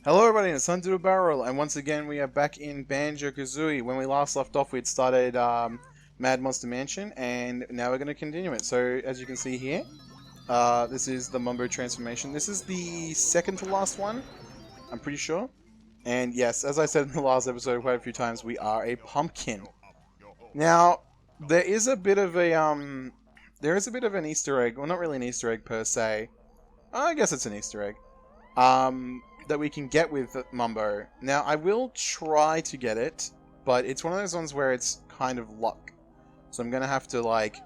Hello everybody, it's Hunter the Barrel, and once again we are back in Banjo-Kazooie. When we last left off, we'd started Mad Monster Mansion, and now we're going to continue it. So, as you can see here, this is the Mumbo transformation. This is the second to last one, I'm pretty sure. And yes, as I said in the last episode quite a few times, we are a pumpkin. Now, there is a bit of an Easter egg, well not really an Easter egg per se. I guess it's an Easter egg. That we can get with Mumbo. Now, I will try to get it, but it's one of those ones where it's kind of luck. So I'm going to have to, like,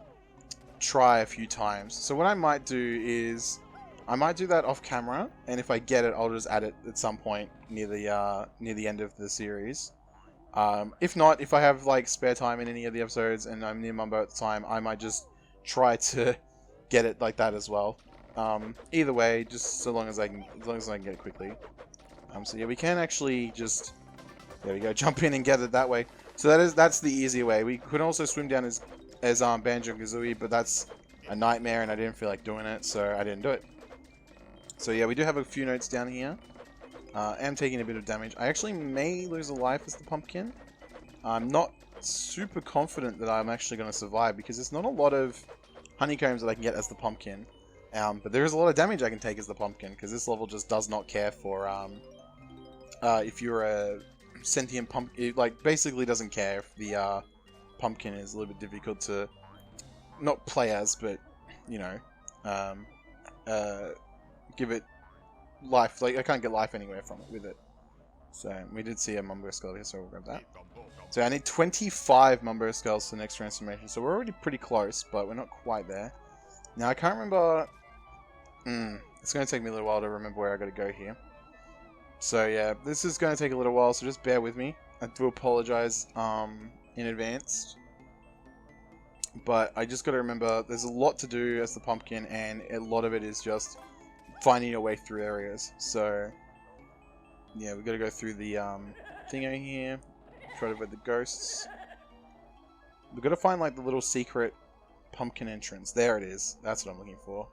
try a few times. So what I might do is, I might do that off camera, and if I get it, I'll just add it at some point near the end of the series. If not, if I have, like, spare time in any of the episodes, and I'm near Mumbo at the time, I might just try to get it like that as well. Either way, just so long as I can get it quickly. So yeah, we can actually just, there we go, jump in and get it that way. So that's the easier way. We could also swim down as Banjo-Kazooie, but that's a nightmare, and I didn't feel like doing it, so I didn't do it. So yeah, we do have a few notes down here. I am taking a bit of damage. I actually may lose a life as the pumpkin. I'm not super confident that I'm actually going to survive, because there's not a lot of honeycombs that I can get as the pumpkin. But there is a lot of damage I can take as the pumpkin, because this level just does not care for, if you're a sentient pumpkin, it, like, basically doesn't care if the, pumpkin is a little bit difficult to, not play as, but, you know, give it life. Like, I can't get life anywhere from it with it. So, we did see a Mumbo Skull here, so we'll grab that. So, I need 25 Mumbo Skulls for the next transformation, so we're already pretty close, but we're not quite there. Now, I can't remember. It's going to take me a little while to remember where I got to go here. So yeah, this is going to take a little while, so just bear with me. I do apologize in advance. But I just got to remember, there's a lot to do as the pumpkin, and a lot of it is just finding your way through areas. So yeah, we got to go through the thing over here, try to avoid the ghosts. We've got to find like the little secret pumpkin entrance. There it is. That's what I'm looking for.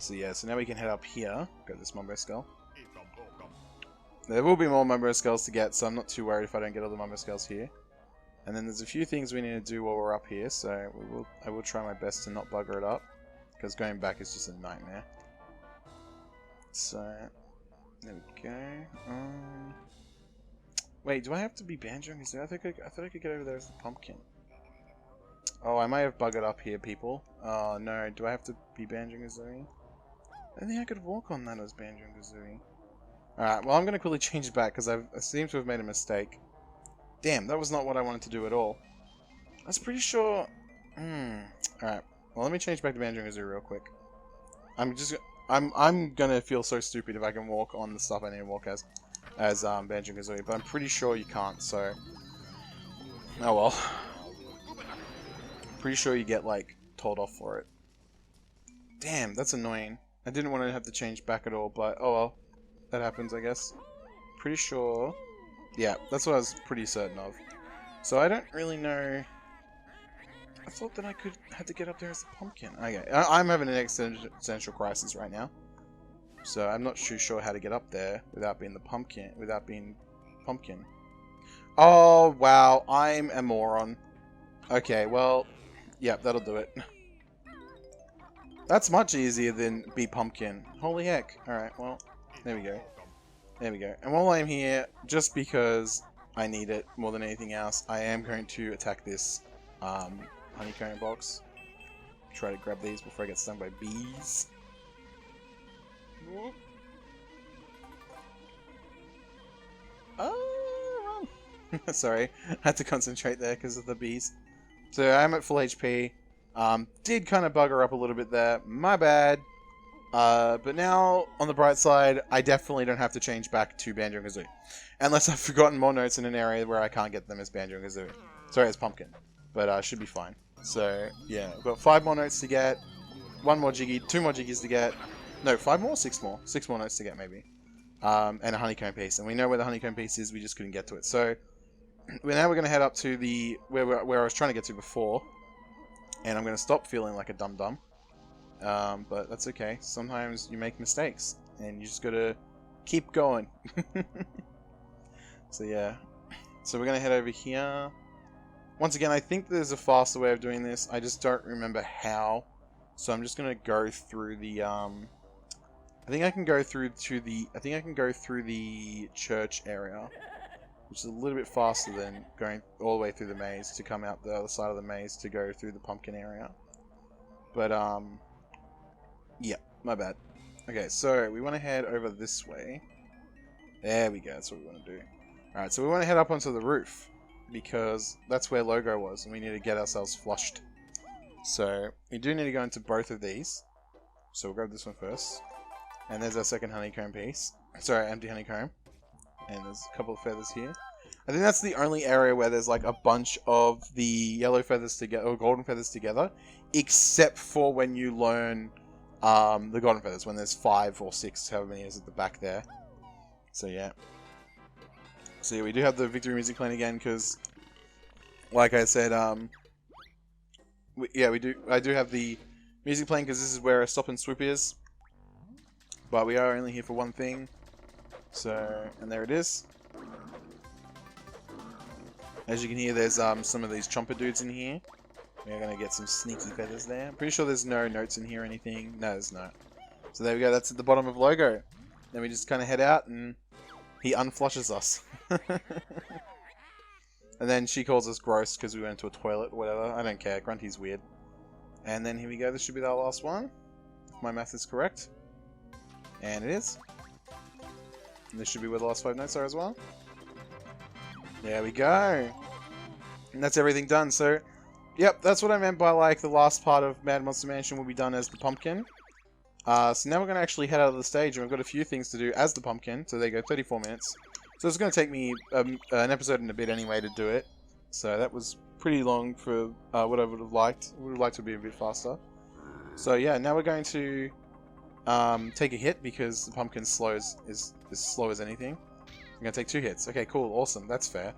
So yeah, so now we can head up here. Got this Mumbo Skull. There will be more Mumbo Skulls to get, so I'm not too worried if I don't get all the Mumbo Skulls here. And then there's a few things we need to do while we're up here, so I will try my best to not bugger it up, because going back is just a nightmare. So there we go. Wait, do I have to be Banjo-Kazooie? I thought I could get over there as the pumpkin. Oh, I might have buggered up here, people. Oh no, do I have to be Banjo-Kazooie? I don't think I could walk on that as Banjo-Kazooie. Alright, well I'm going to quickly change it back, because I seem to have made a mistake. Damn, that was not what I wanted to do at all. I was pretty sure... Alright, well let me change back to Banjo-Kazooie real quick. I'm going to feel so stupid if I can walk on the stuff I need to walk as Banjo-Kazooie, but I'm pretty sure you can't, so... Oh well. Pretty sure you get, like, told off for it. Damn, that's annoying. I didn't want to have to change back at all, but oh well. That happens, I guess. Pretty sure... Yeah, that's what I was pretty certain of. So I don't really know... I thought that I had to get up there as a pumpkin. Okay, I'm having an existential crisis right now. So I'm not too sure how to get up there without being the pumpkin. Oh, wow, I'm a moron. Okay, well... Yep, that'll do it. That's much easier than be pumpkin. Holy heck. Alright, well, there we go. There we go. And while I'm here, just because I need it more than anything else, I am going to attack this Honeycomb Box. Try to grab these before I get stung by bees. Oh, run! Sorry, I had to concentrate there because of the bees. So I'm at full HP. Did kind of bugger up a little bit there. My bad. But now, on the bright side, I definitely don't have to change back to Banjo-Kazooie. Unless I've forgotten more notes in an area where I can't get them as Banjo-Kazooie. Sorry, as Pumpkin. But should be fine. So, yeah. I've got 5 more notes to get. 1 more Jiggy. 2 more Jiggies to get. No, 5 more? 6 more. 6 more notes to get, maybe. And a Honeycomb Piece. And we know where the Honeycomb Piece is, we just couldn't get to it. So... Now we're going to head up to the where I was trying to get to before, and I'm going to stop feeling like a dum-dum. But that's okay. Sometimes you make mistakes, and you just got to keep going. So yeah. So we're going to head over here. Once again, I think there's a faster way of doing this. I just don't remember how. So I'm just going to go through the, I think I can go through the church area, which is a little bit faster than going all the way through the maze to come out the other side of the maze to go through the pumpkin area. But, yeah, my bad. Okay, so we want to head over this way. There we go, that's what we want to do. Alright, so we want to head up onto the roof, because that's where Logo was, and we need to get ourselves flushed. So, we do need to go into both of these. So we'll grab this one first. And there's our second honeycomb piece. Sorry, empty honeycomb. And there's a couple of feathers here. I think that's the only area where there's like a bunch of the yellow feathers together, or golden feathers together, except for when you learn the golden feathers, when there's 5 or 6, however many is at the back there. So yeah. So yeah, we do have the victory music playing again, because, like I said, I do have the music playing, because this is where a stop and swoop is. But we are only here for one thing. So, and there it is. As you can hear, there's some of these chomper dudes in here. We're going to get some sneaky feathers there. I'm pretty sure there's no notes in here or anything. No, there's not. So there we go, that's at the bottom of Logo. Then we just kind of head out and he unflushes us. And then she calls us gross because we went into a toilet or whatever. I don't care, Grunty's weird. And then here we go, this should be our last one. If my math is correct. And it is. And this should be where the last 5 notes are as well. There we go. And that's everything done. So, yep, that's what I meant by like the last part of Mad Monster Mansion will be done as the pumpkin. So now we're going to actually head out of the stage, and we've got a few things to do as the pumpkin. So there you go, 34 minutes. So it's going to take me an episode and a bit anyway to do it. So that was pretty long for what I would have liked. I would have liked to be a bit faster. So yeah, now we're going to take a hit because the pumpkin is as slow as anything. I'm going to take 2 hits. Okay, cool, awesome, that's fair.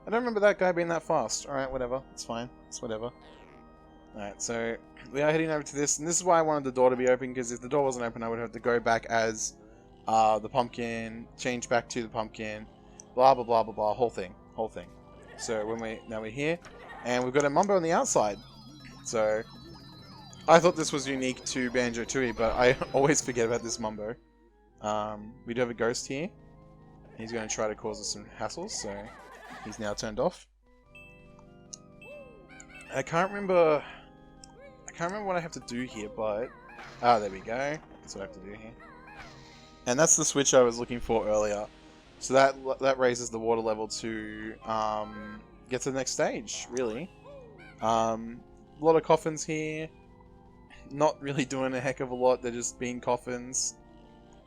I don't remember that guy being that fast. Alright, whatever, it's fine, it's whatever. Alright, so we are heading over to this, and this is why I wanted the door to be open, because if the door wasn't open I would have to go back as the pumpkin, change back to the pumpkin, blah blah blah blah blah, whole thing. So now we're here, and we've got a Mumbo on the outside. So I thought this was unique to Banjo-Tooie, but I always forget about this Mumbo. We do have a ghost here. He's going to try to cause us some hassles, so he's now turned off. I can't remember what I have to do here, but there we go. That's what I have to do here. And that's the switch I was looking for earlier. So that raises the water level to get to the next stage, really. A lot of coffins here. Not really doing a heck of a lot, they're just being coffins.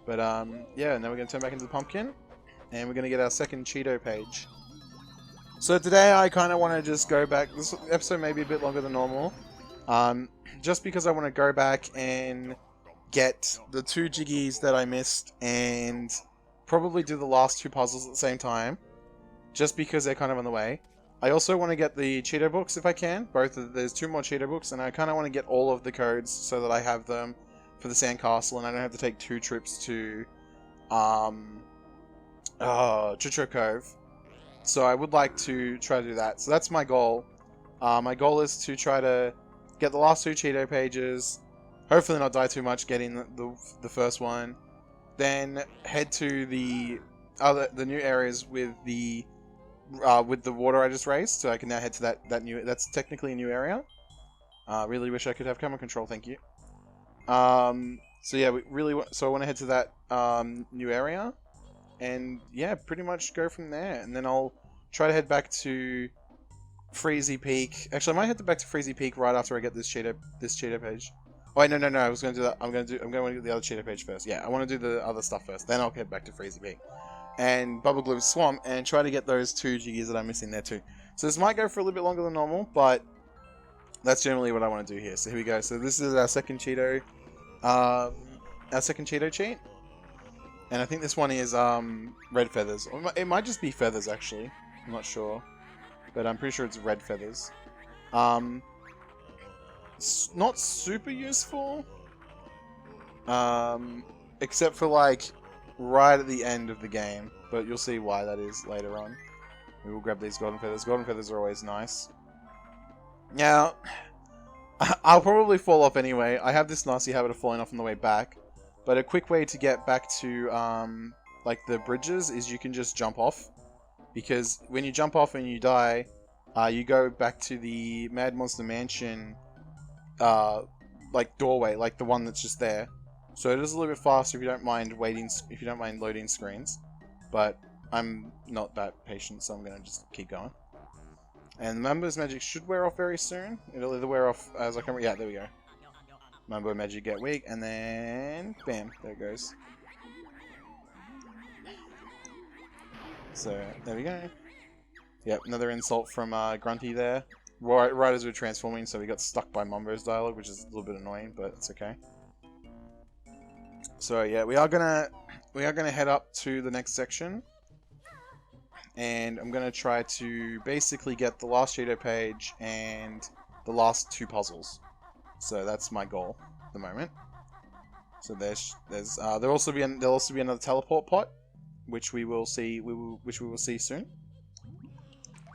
But yeah, now we're going to turn back into the pumpkin. And we're going to get our second Cheetah page. So today I kind of want to just go back. This episode may be a bit longer than normal. Just because I want to go back and get the 2 Jiggies that I missed. And probably do the last 2 puzzles at the same time. Just because they're kind of on the way. I also want to get the Cheetah books if I can. There's 2 more Cheetah books. And I kind of want to get all of the codes so that I have them for the sandcastle. And I don't have to take 2 trips to Chucho Cove. So I would like to try to do that. So that's my goal. My goal is to try to get the last 2 Cheetah pages. Hopefully not die too much getting the first one. Then head to the new areas with the water I just raised. So I can now head to that's technically a new area. Really wish I could have camera control, thank you. So yeah, so I want to head to that new area. And yeah, pretty much go from there. And then I'll try to head back to Freezy Peak. Actually, I might head back to Freezy Peak right after I get this Cheetah page. Oh wait, no, I was going to do that. I'm going to do the other Cheetah page first. Yeah, I want to do the other stuff first. Then I'll head back to Freezy Peak and Bubble Glue Swamp and try to get those 2 Jiggies that I'm missing there too. So this might go for a little bit longer than normal, but that's generally what I want to do here. So here we go. So this is our second Cheetah, cheat. And I think this one is red feathers. It might just be feathers, actually. I'm not sure. But I'm pretty sure it's red feathers. It's not super useful. Except for, like, right at the end of the game, but you'll see why that is later on. We will grab these golden feathers. Golden feathers are always nice. Now, I'll probably fall off anyway. I have this nasty habit of falling off on the way back, but a quick way to get back to like the bridges is you can just jump off, because when you jump off and you die, you go back to the Mad Monster Mansion like doorway, like the one that's just there. So it is a little bit faster if you don't mind waiting, if you don't mind loading screens. But I'm not that patient, so I'm gonna just keep going. And Mambo's magic should wear off very soon. It'll either wear off as I come. Yeah, there we go. Mambo magic get weak, and then bam, there it goes. So there we go. Yep, another insult from Grunty there. Right as we were transforming, so we got stuck by Mumbo's dialogue, which is a little bit annoying, but it's okay. So yeah, we are gonna head up to the next section, and I'm gonna try to basically get the last Cheetah page and the last 2 puzzles. So that's my goal at the moment. So there'll also be another teleport pot, which we will see soon.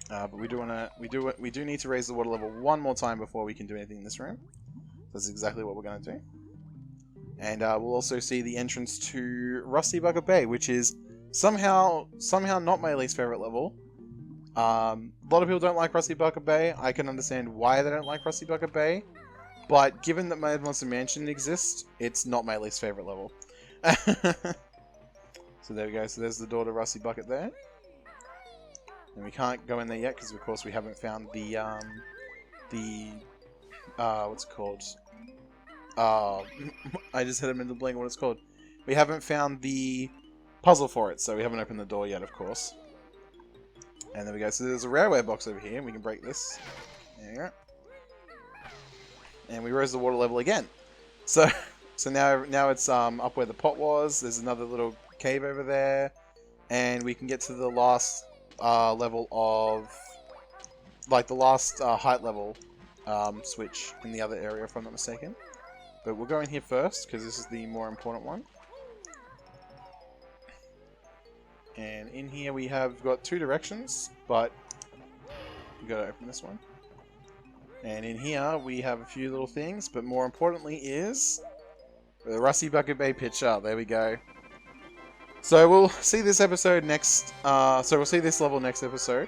But we do need to raise the water level one more time before we can do anything in this room. That's exactly what we're going to do. And we'll also see the entrance to Rusty Bucket Bay, which is somehow not my least favorite level. A lot of people don't like Rusty Bucket Bay. I can understand why they don't like Rusty Bucket Bay, but given that Mad Monster Mansion exists, it's not my least favorite level. So there we go. So there's the door to Rusty Bucket there. And we can't go in there yet because, of course, we haven't found the what's it called? I just had a mental blank what it's called. We haven't found the puzzle for it, so we haven't opened the door yet, of course. And there we go. So there's a railway box over here. We can break this. There you go. And we raise the water level again. So now it's up where the pot was. There's another little cave over there, and we can get to the last level of, like, the last height level switch in the other area, if I'm not mistaken. But we'll go in here first because this is the more important one. And in here we have got 2 directions, but we got to open this one. And in here we have a few little things, but more importantly is the Rusty Bucket Bay picture. There we go. So we'll see this episode next. So we'll see this level next episode.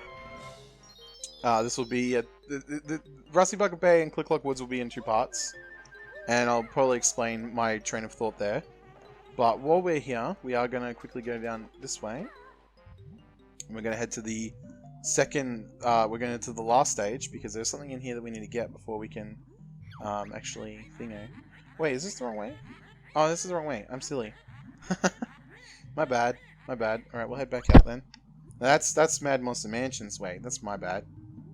This will be the Rusty Bucket Bay and Click Clock Woods will be in 2 parts, and I'll probably explain my train of thought there. But while we're here, we are going to quickly go down this way, and we're going to head to the second. We're going to the last stage because there's something in here that we need to get before we can actually thingo. Wait, is this the wrong way? Oh, this is the wrong way. I'm silly. My bad. My bad. Alright, we'll head back out then. That's Mad Monster Mansion's way. That's my bad.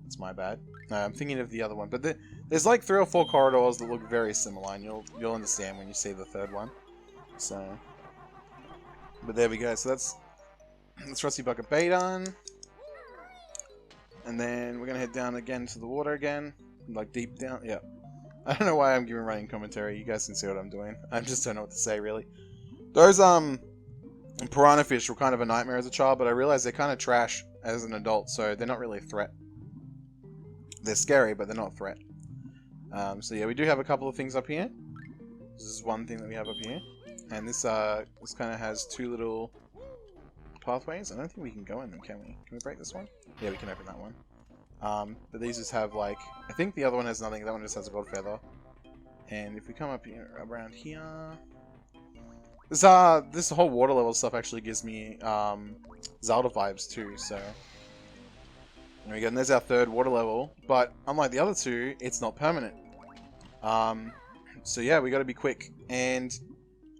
That's my bad. No, I'm thinking of the other one. But there's like 3 or 4 corridors that look very similar, and you'll understand when you see the 3rd one. So, but there we go. So that's Rusty Bucket Bay done. And then we're gonna head down again to the water again. Like deep down. Yeah. I don't know why I'm giving running commentary. You guys can see what I'm doing. I just don't know what to say, really. Those, piranha fish were kind of a nightmare as a child, but I realized they're kind of trash as an adult, so they're not really a threat. They're scary, but they're not a threat. So yeah, we do have a couple of things up here. This is one thing that we have up here. And this kind of has 2 little pathways. I don't think we can go in them, can we? Can we break this one? Yeah, we can open that one. But these just have, like, I think the other one has nothing. That one just has a gold feather. And if we come up here, around here... This whole water level stuff actually gives me Zelda vibes too, so there we go. And there's our 3rd water level, but unlike the other 2, it's not permanent. So yeah, we got to be quick. And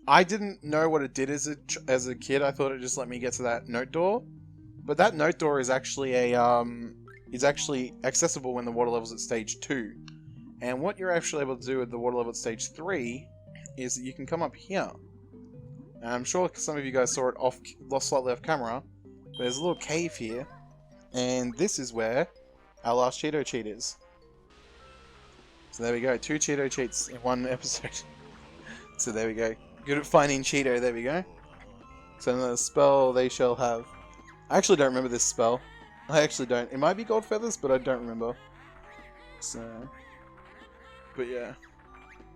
I didn't know what it did as a kid. I thought it just let me get to that note door, but that note door is actually accessible when the water level's at stage 2. And what you're actually able to do with the water level at stage 3 is that you can come up here. And I'm sure some of you guys saw it slightly off camera, but there's a little cave here, and this is where our last Cheeto cheat is. So there we go, 2 Cheeto cheats in one episode. So there we go. Good at finding Cheeto, there we go. So the spell they shall have. I actually don't remember this spell. I actually don't. It might be gold feathers, but I don't remember. So, but yeah,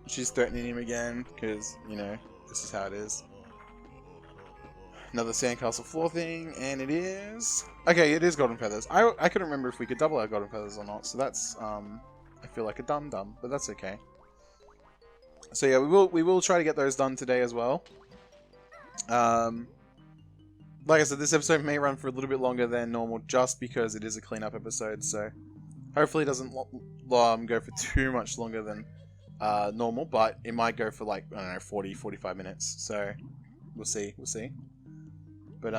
she's threatening him again because you know this is how it is. Another sandcastle floor thing, and it is okay. It is golden feathers. I couldn't remember if we could double our golden feathers or not. So that's I feel like a dum, but that's okay. So yeah, we will try to get those done today as well. Like I said, this episode may run for a little bit longer than normal just because it is a cleanup episode, so hopefully it doesn't go for too much longer than normal, but it might go for like, I don't know, 40, 45 minutes, so we'll see. But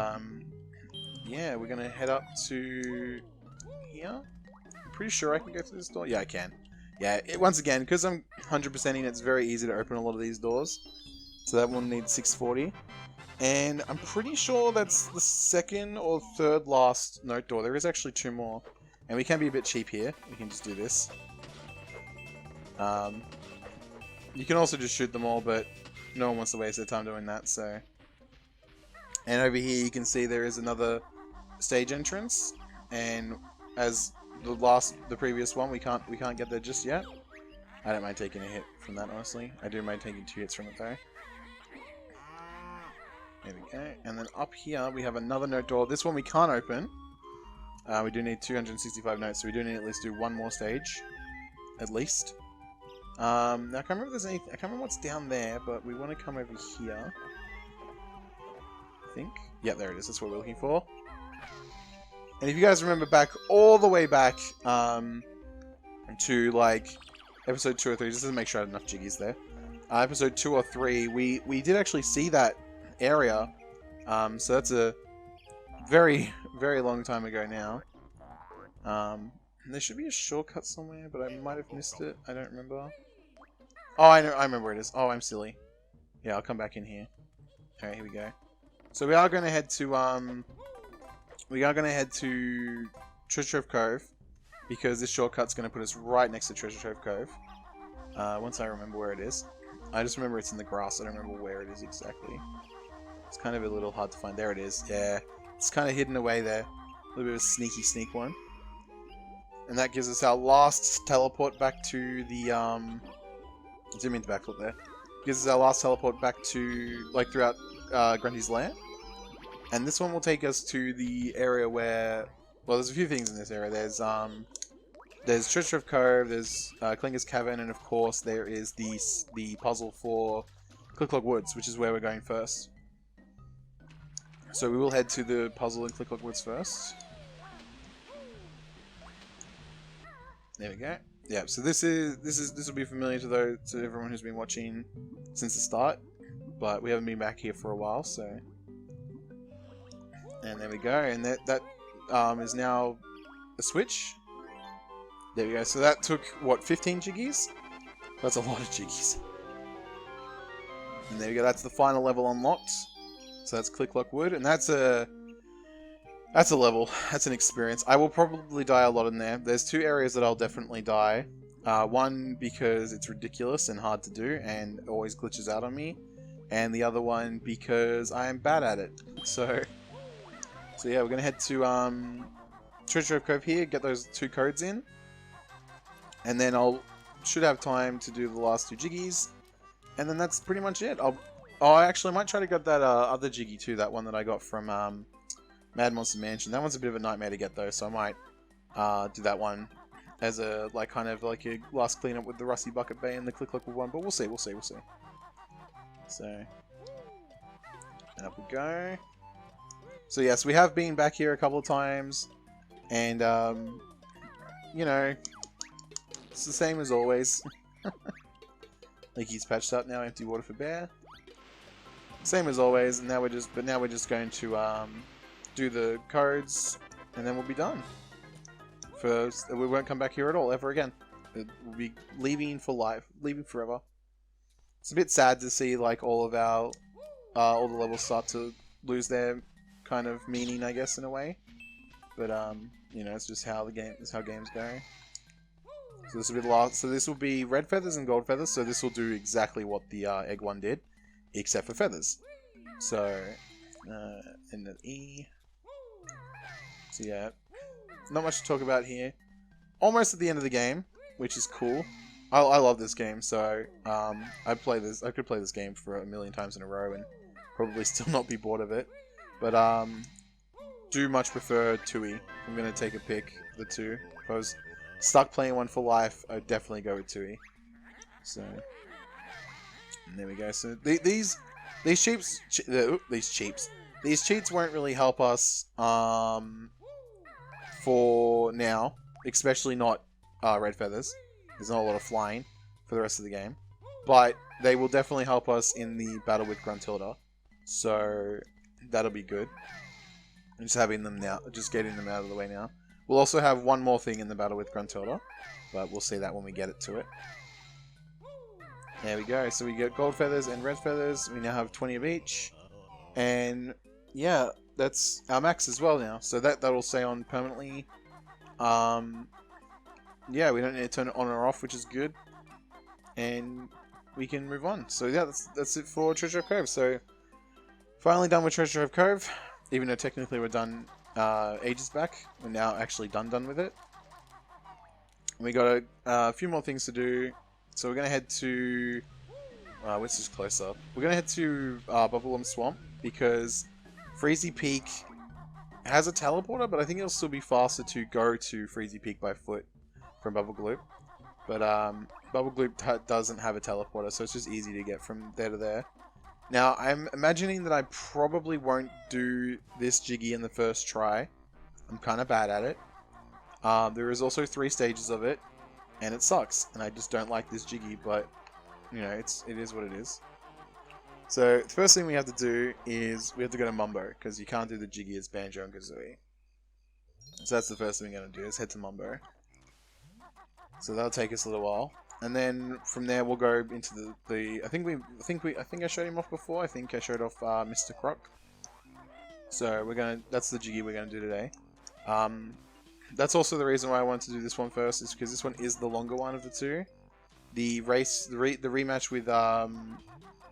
yeah, we're gonna head up to here. I'm pretty sure I can go through this door. Yeah, I can. Yeah, once again, because I'm 100%ing, it's very easy to open a lot of these doors. So that one needs 640. And I'm pretty sure that's the second or third last note door. There is actually 2 more. And we can be a bit cheap here. We can just do this. You can also just shoot them all, but no one wants to waste their time doing that, so... And over here you can see there is another stage entrance. And as the previous one, we can't get there just yet. I don't mind taking a hit from that, honestly. I do mind taking 2 hits from it, though. There we go. And then up here we have another note door. This one we can't open. We do need 265 notes, so we do need to at least do 1 more stage. At least. Now I can't remember if there's anything. I can't remember what's down there, but we want to come over here. I think. Yeah, there it is. That's what we're looking for. And if you guys remember back, all the way back, to like episode 2 or 3, just to make sure I had enough Jiggies there. Episode 2 or 3, we did actually see that area, so that's a very, very long time ago now. There should be a shortcut somewhere, but I might have missed it. I don't remember. Oh, I remember where it is. Oh, I'm silly. Yeah, I'll come back in here. Alright, here we go. So we are going to head to, Treasure Trove Cove, because this shortcut's going to put us right next to Treasure Trove Cove. Once I remember where it is. I just remember it's in the grass. I don't remember where it is exactly. It's kind of a little hard to find. There it is. Yeah. It's kind of hidden away there. A little bit of a sneaky sneak one. And that gives us our last teleport back to the, zoom into backflip there. Gives us our last teleport back to, like, throughout, Grunty's lair. And this one will take us to the area where, well, there's a few things in this area. There's Treasure of Cove, there's, Clinker's Cavern, and of course there is the puzzle for Clicklock Woods, which is where we're going first. So we will head to the puzzle in Clicklock Woods first. There we go. Yeah, so this will be familiar to everyone who's been watching since the start, but we haven't been back here for a while, so. And there we go, and that is now a switch. There we go. So that took what, 15 Jiggies? That's a lot of Jiggies. And there we go. That's the final level unlocked. So that's Clicklock Wood, and that's a level. That's an experience. I will probably die a lot in there. There's 2 areas that I'll definitely die. One because it's ridiculous and hard to do and always glitches out on me, and the other one because I am bad at it. So yeah, we're gonna head to Treasure of Cove here, get those 2 codes in, and then should have time to do the last 2 Jiggies, and then that's pretty much it. I actually might try to get that other Jiggy too, that one that I got from Mad Monster Mansion. That one's a bit of a nightmare to get though, so I might do that one as a kind of like a last cleanup with the Rusty Bucket Bay and the Clicklock one, but we'll see. So, and up we go. So yes, we have been back here a couple of times, and you know, it's the same as always. Leaky's patched up now, empty water for bear. Same as always, and now we're just going to do the codes, and then we'll be done. We won't come back here at all ever again. We'll be leaving for life, leaving forever. It's a bit sad to see like all of our all the levels start to lose their kind of meaning, I guess, in a way. But you know, it's just how games go. So this will be the last. So this will be red feathers and gold feathers. So this will do exactly what the egg one did, except for feathers. So and an E. So yeah, not much to talk about here. Almost at the end of the game, which is cool. I love this game, so I could play this game for a million times in a row and probably still not be bored of it. But do much prefer 2E. If I'm gonna take a pick, the 2. If I was stuck playing one for life, I'd definitely go with 2E. So and there we go. So these cheats won't really help us for now, especially not red feathers. There's not a lot of flying for the rest of the game, but they will definitely help us in the battle with Gruntilda. So that'll be good. Just having them now, just getting them out of the way now. We'll also have one more thing in the battle with Gruntilda, but we'll see that when we get it to it. There we go. So we get gold feathers and red feathers. We now have 20 of each, and yeah, that's our max as well now. So that'll stay on permanently. Yeah, we don't need to turn it on or off, which is good, and we can move on. So yeah, that's it for Treasure Cove. So finally done with Treasure Cove, even though technically we're done ages back. We're now actually done with it. And we got a few more things to do. So we're gonna head to what's this closer? We're gonna head to Bubblegum Swamp because Freezy Peak has a teleporter, but I think it'll still be faster to go to Freezy Peak by foot from Bubble Gloop. But Bubble Gloop doesn't have a teleporter, so it's just easy to get from there to there. Now, I'm imagining that I probably won't do this Jiggy in the first try. I'm kind of bad at it. There is also 3 stages of it, and it sucks. And I just don't like this Jiggy, but, you know, it is what it is. So, the first thing we have to do is we have to go to Mumbo, because you can't do the Jiggy as Banjo and Kazooie. So that's the first thing we're going to do, is head to Mumbo. So that'll take us a little while. And then from there we'll go into I think I showed him off before. I think I showed off Mr. Croc. So that's the Jiggy we're gonna do today. That's also the reason why I wanted to do this one first, is because this one is the longer one of the two. The rematch with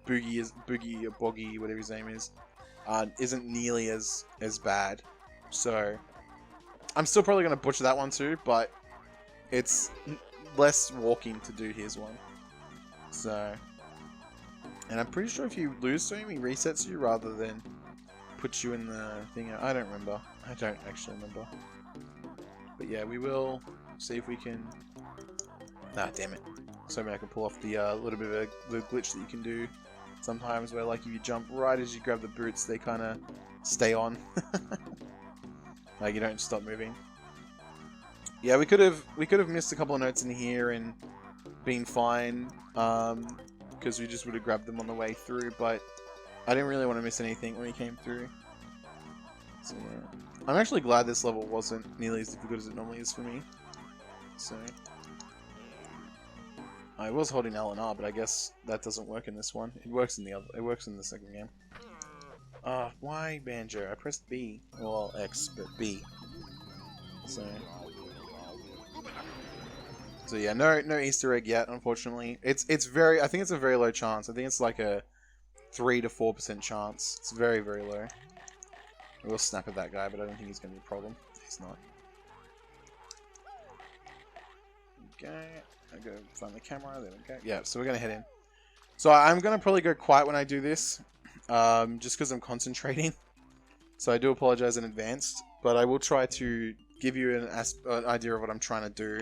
Boogie or Boggy, whatever his name is, isn't nearly as bad. So I'm still probably gonna butcher that one too, but it's less walking to do his one. So, and I'm pretty sure if you lose to him, he resets you rather than put you in the thing. I don't remember. I don't actually remember. But yeah, we will see if we can... Nah, damn it. So maybe I can pull off the little bit of the glitch that you can do sometimes, where like if you jump right as you grab the boots, they kind of stay on. Like you don't stop moving. Yeah, we could have missed a couple of notes in here and been fine, because we just would have grabbed them on the way through, but I didn't really want to miss anything when we came through. So yeah. I'm actually glad this level wasn't nearly as difficult as it normally is for me. So I was holding L and R, but I guess that doesn't work in this one. It works in the second game. Why Banjo? I pressed B. Well, X, but B. So yeah, no Easter egg yet, unfortunately. I think it's a very low chance. I think it's like a 3 to 4% chance. It's very, very low. We'll snap at that guy, but I don't think he's going to be a problem. He's not. Okay, I gotta find the camera. There we go. Yeah, so we're gonna head in. So I'm gonna probably go quiet when I do this, just because I'm concentrating. So I do apologize in advance, but I will try to give you an idea of what I'm trying to do.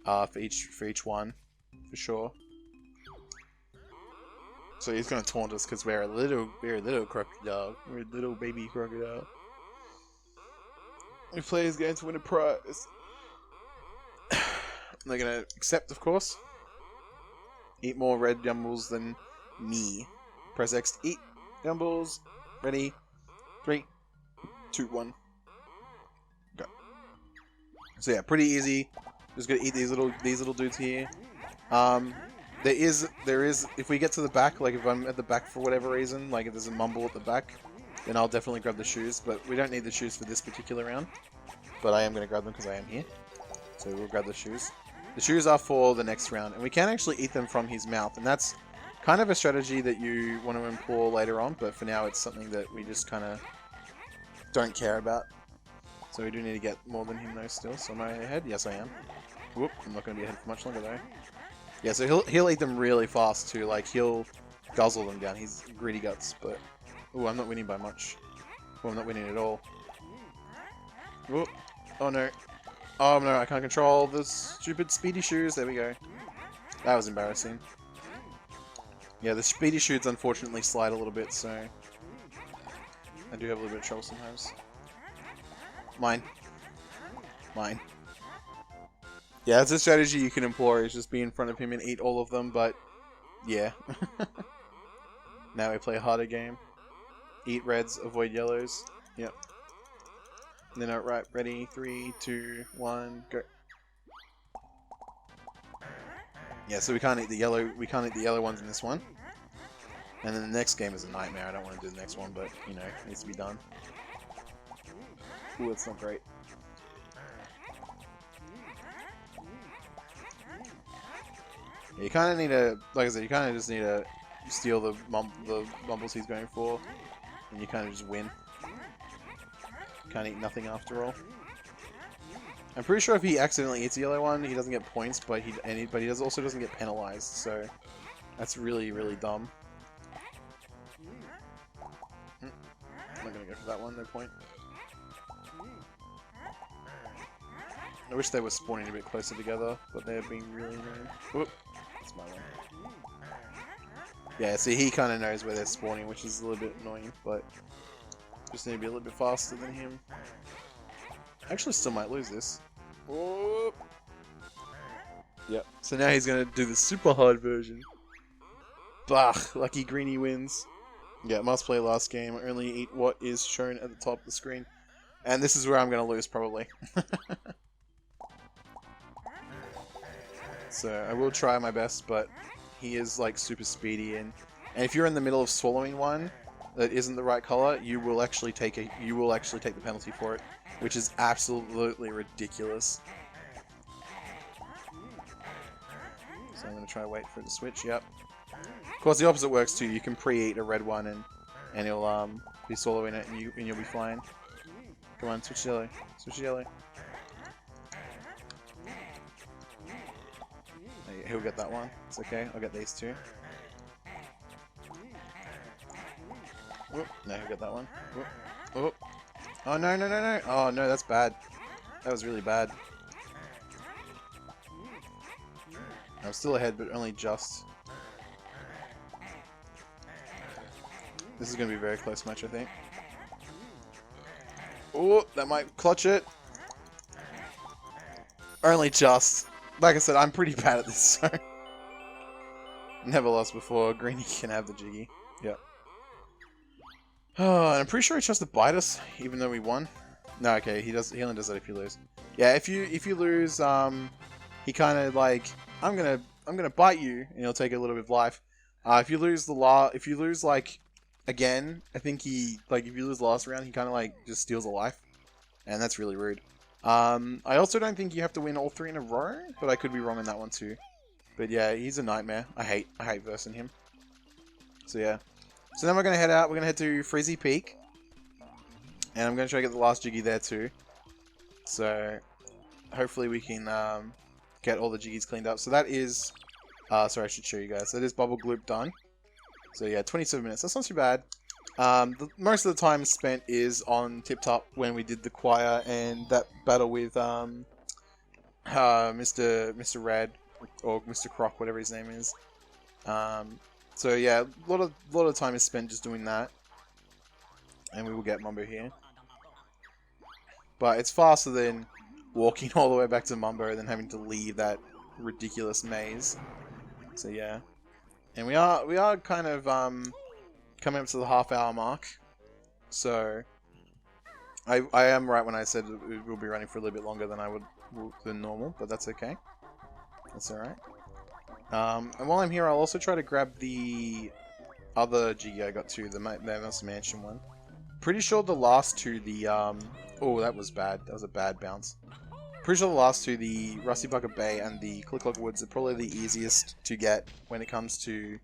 For each one, for sure. So he's gonna taunt us because we're a little crocodile. We're a little baby crocodile. We play this game to win a prize. They're gonna accept, of course. Eat more red Gumballs than me. Press X to eat Gumballs. Ready? 3, 2, 1. Go. So yeah, pretty easy. Just gonna eat these little dudes here. There is if we get to the back, like if I'm at the back for whatever reason, like if there's a mumble at the back, then I'll definitely grab the shoes. But we don't need the shoes for this particular round. But I am gonna grab them because I am here. So we'll grab the shoes. The shoes are for the next round, and we can actually eat them from his mouth, and that's Kind of a strategy that you want to employ later on, but for now it's something that we just kind of don't care about. So we do need to get more than him though still. So am I ahead? Yes, I am. Whoop, I'm not going to be ahead for much longer though. Yeah, so he'll eat them really fast too. Like, he'll guzzle them down. He's greedy guts, but... Ooh, I'm not winning by much. Well, I'm not winning at all. Ooh. Oh no. Oh no, I can't control the stupid speedy shoes. There we go. That was embarrassing. Yeah, the speedy shoots unfortunately slide a little bit, so I do have a little bit of trouble sometimes. Mine. Mine. Yeah, it's a strategy you can employ, is just be in front of him and eat all of them, but yeah. Now we play a harder game. Eat reds, avoid yellows. Yep. And then right, ready, 3, 2, 1, go. Yeah, so we can't eat the yellow ones in this one. And then the next game is a nightmare. I don't want to do the next one, but you know, it needs to be done. Ooh, it's not great. Yeah, you kind of need to, like I said, you kind of just need to steal the mumbles he's going for, and you kind of just win. Can't eat nothing after all. I'm pretty sure if he accidentally eats a yellow one, he doesn't get points, but he also doesn't get penalized. So that's really, really dumb. I'm not gonna go for that one. No point. I wish they were spawning a bit closer together, but they're being really annoying. Whoop. That's my one. Yeah, see, he kind of knows where they're spawning, which is a little bit annoying, but just need to be a little bit faster than him. Actually, still might lose this. Whoop. Yep. So now he's gonna do the super hard version. Bah! Lucky Greenie wins. Yeah, must play last game. Only eat what is shown at the top of the screen. And this is where I'm gonna lose, probably. So I will try my best, but he is like super speedy, and if you're in the middle of swallowing one that isn't the right color, you will actually take the penalty for it, which is absolutely ridiculous. So I'm gonna try to wait for it to switch. Yep. Of course, the opposite works too. You can pre-eat a red one, and he'll be swallowing it, and you'll be fine. Come on, switch yellow. Switch yellow. He'll get that one. It's okay. I'll get these two. Whoop. No, he'll get that one. Whoop. Whoop. Oh, no, no, no, no. Oh, no, that's bad. That was really bad. I'm still ahead, but only just. This is going to be a very close match, I think. Oh, that might clutch it. Only just. Like I said, I'm pretty bad at this, so... Never lost before. Greenie can have the Jiggy. Yep. Oh, and I'm pretty sure he tries to bite us, even though we won. No, okay, he only does that if you lose. Yeah, if you lose, he kind of like, I'm gonna bite you, and he'll take a little bit of life. If you lose like again, I think if you lose the last round, he kind of like just steals a life, and that's really rude. I also don't think you have to win all 3 in a row, but I could be wrong on that one too. But yeah, he's a nightmare. I hate versing him. So yeah. So then we're gonna head out. We're gonna head to Frizzy Peak, and I'm gonna try to get the last Jiggy there too. So hopefully we can get all the Jiggies cleaned up. So that is, sorry, I should show you guys. That is Bubble Gloop done. So yeah, 27 minutes. That's not too bad. Most of the time spent is on Tip Top when we did the choir and that battle with Mr. Rad or Mr. Croc, whatever his name is. So yeah, a lot of time is spent just doing that, and we will get Mumbo here. But it's faster than walking all the way back to Mumbo and then having to leave that ridiculous maze. So yeah, and we are kind of coming up to the half-hour mark, so I am right when I said it will be running for a little bit longer than normal, but that's okay. That's all right. And while I'm here, I'll also try to grab the other Jiggy I got too, the Mouse Mansion one. Pretty sure the last two, oh, that was bad. That was a bad bounce. Pretty sure the last two, the Rusty Bucket Bay and the Click Clock Woods, are probably the easiest to get when it comes to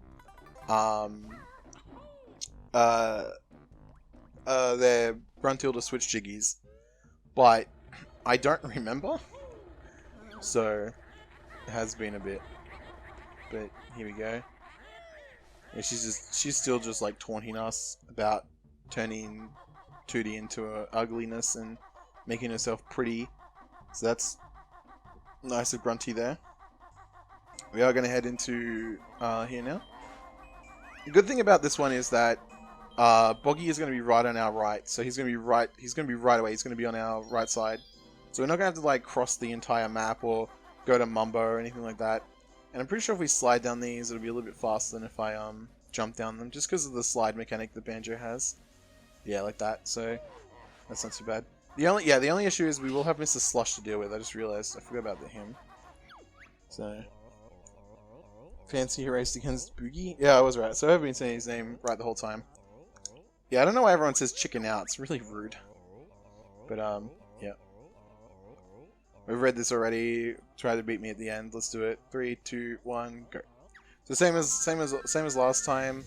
uh, their Gruntilda switch Jiggies, but I don't remember, so it has been a bit. But here we go. Yeah, she's still just like taunting us about turning 2D into a ugliness and making herself pretty. So that's nice of Grunty there. We are going to head into here now. The good thing about this one is that Boggy is going to be right on our right, so he's going to be right. He's going to be right away. He's going to be on our right side, so we're not going to have to like cross the entire map or go to Mumbo or anything like that. And I'm pretty sure if we slide down these, it'll be a little bit faster than if I jump down them, just because of the slide mechanic that Banjo has. Yeah, like that. So that's not too bad. The only issue is we will have Mr. Slush to deal with. I just realized I forgot about him. So. Fancy he raced against Boogie? Yeah, I was right. So I've been saying his name right the whole time. Yeah, I don't know why everyone says chicken out. It's really rude. But, yeah. We've read this already. Try to beat me at the end. Let's do it. 3, 2, 1, go. So same as last time.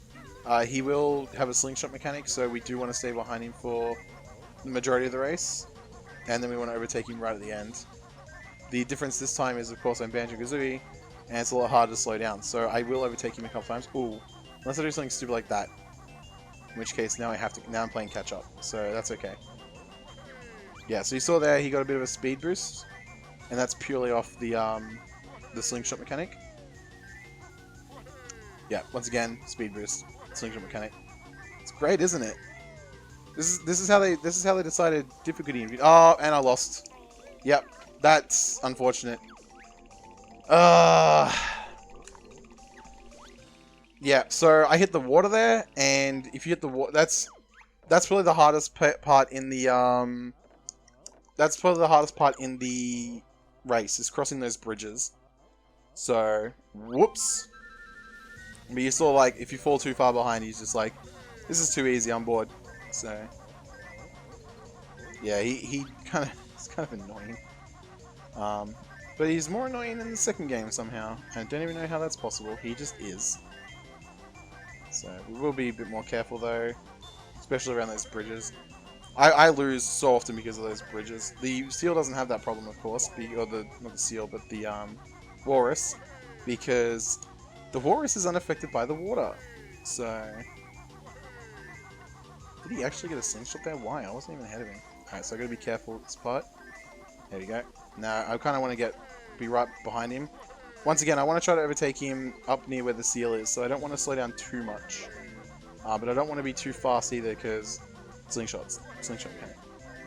He will have a slingshot mechanic, so we do want to stay behind him for the majority of the race. And then we want to overtake him right at the end. The difference this time is, of course, I'm Banjo-Kazooie, and it's a lot harder to slow down, so I will overtake him a couple times. Ooh, unless I do something stupid like that. In which case, now I'm playing catch up, so that's okay. Yeah, so you saw there, he got a bit of a speed boost, and that's purely off the slingshot mechanic. Yeah, once again, speed boost, slingshot mechanic. It's great, isn't it? This is how they decided difficulty. Oh, and I lost. Yep, that's unfortunate. Yeah, so I hit the water there, and if you hit the water, that's probably the hardest part in the race, is crossing those bridges. So, whoops. But you saw, like, if you fall too far behind, he's just like, this is too easy, I'm bored. So, yeah, it's kind of annoying. But he's more annoying in the second game somehow. I don't even know how that's possible. He just is. So we will be a bit more careful though, especially around those bridges. I lose so often because of those bridges. The seal doesn't have that problem, of course, or not the seal, but the walrus, because the walrus is unaffected by the water. So did he actually get a slingshot there? Why? I wasn't even ahead of him. Alright, so I gotta be careful with this part. There we go. Now I kind of want to be right behind him. Once again, I want to try to overtake him up near where the seal is, so I don't want to slow down too much. But I don't want to be too fast either, because slingshot mechanic.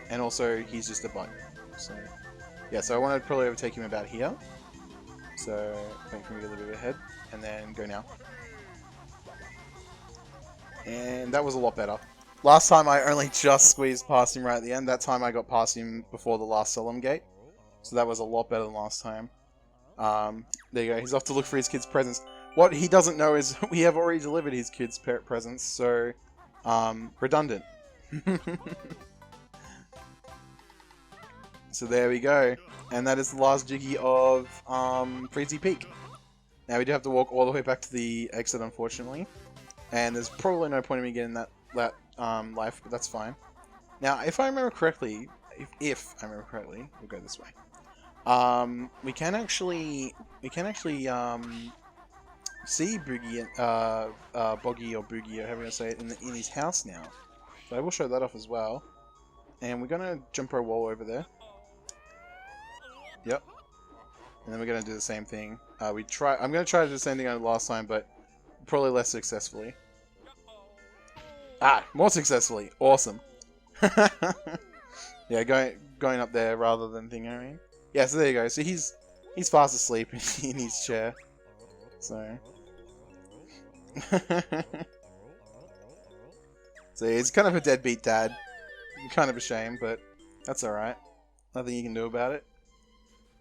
And also, he's just a bug. So, yeah, so I want to probably overtake him about here. So, wait for me to get a little bit ahead, and then go now. And that was a lot better. Last time I only just squeezed past him right at the end. That time I got past him before the last solemn gate. So that was a lot better than last time. There you go. He's off to look for his kids' presents. What he doesn't know is we have already delivered his kids' presents, so redundant. So there we go. And that is the last Jiggy of Freezy Peak. Now we do have to walk all the way back to the exit, unfortunately. And there's probably no point in me getting that life, but that's fine. Now, if I remember correctly, if I remember correctly, we'll go this way. We can actually see Boogie, Boggy or Boogie, or however you say it, in his house now. So I will show that off as well. And we're gonna jump our wall over there. Yep. And then we're gonna do the same thing. I'm gonna try to do the same thing I did last time, but probably less successfully. Ah, more successfully. Awesome. Yeah, going up there rather than thinking. I mean. Yeah, so there you go. So he's fast asleep in his chair. So. So he's kind of a deadbeat dad. Kind of a shame, but that's alright. Nothing you can do about it.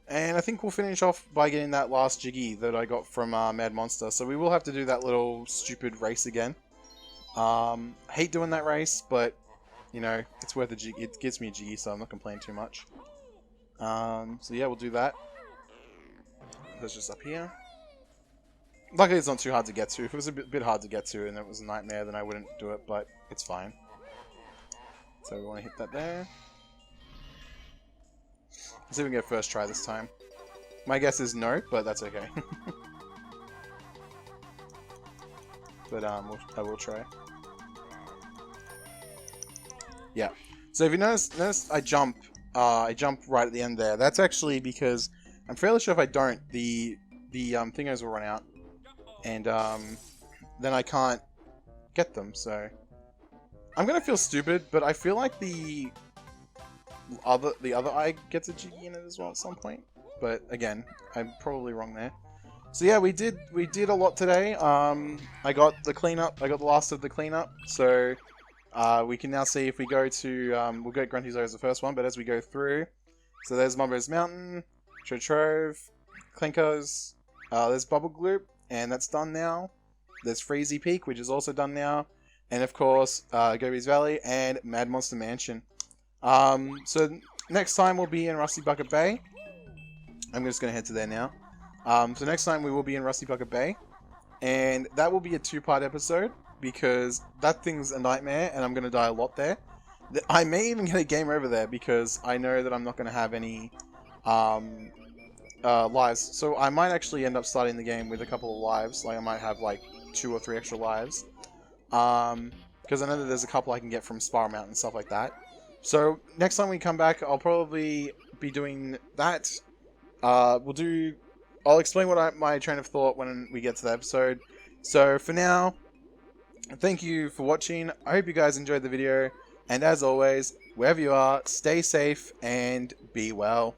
And I think we'll finish off by getting that last Jiggy that I got from Mad Monster. So we will have to do that little stupid race again. Hate doing that race, but, you know, it's worth a Jiggy. It gets me a Jiggy, so I'm not complaining too much. So yeah, we'll do that. That's just up here. Luckily, it's not too hard to get to. If it was a bit hard to get to and it was a nightmare, then I wouldn't do it, but it's fine. So we want to hit that there. Let's see if we can get first try this time. My guess is no, but that's okay. But I will try. Yeah. So if you notice I jump right at the end there. That's actually because I'm fairly sure if I don't, the thingos will run out, and then I can't get them. So I'm gonna feel stupid, but I feel like the other eye gets a Jiggy in it as well at some point. But again, I'm probably wrong there. So yeah, we did a lot today. I got the cleanup. I got the last of the cleanup. So we can now see if we go to we'll go Grunty's as the first one, but as we go through, so there's Mumbo's Mountain, Trove, Clinkers, there's Bubble Gloop, and that's done now. There's Freezy Peak, which is also done now, and of course Gobi's Valley and Mad Monster Mansion. So next time we'll be in Rusty Bucket Bay. I'm just gonna head to there now. So next time we will be in Rusty Bucket Bay, and that will be a 2-part episode because that thing's a nightmare and I'm gonna die a lot there. I may even get a game over there because I know that I'm not gonna have any lives. So I might actually end up starting the game with a couple of lives. Like I might have like 2 or 3 extra lives. Because I know that there's a couple I can get from Spiral Mountain and stuff like that. So next time we come back, I'll probably be doing that. I'll explain what my train of thought when we get to the episode. So for now, thank you for watching. I hope you guys enjoyed the video. And as always, wherever you are, stay safe and be well.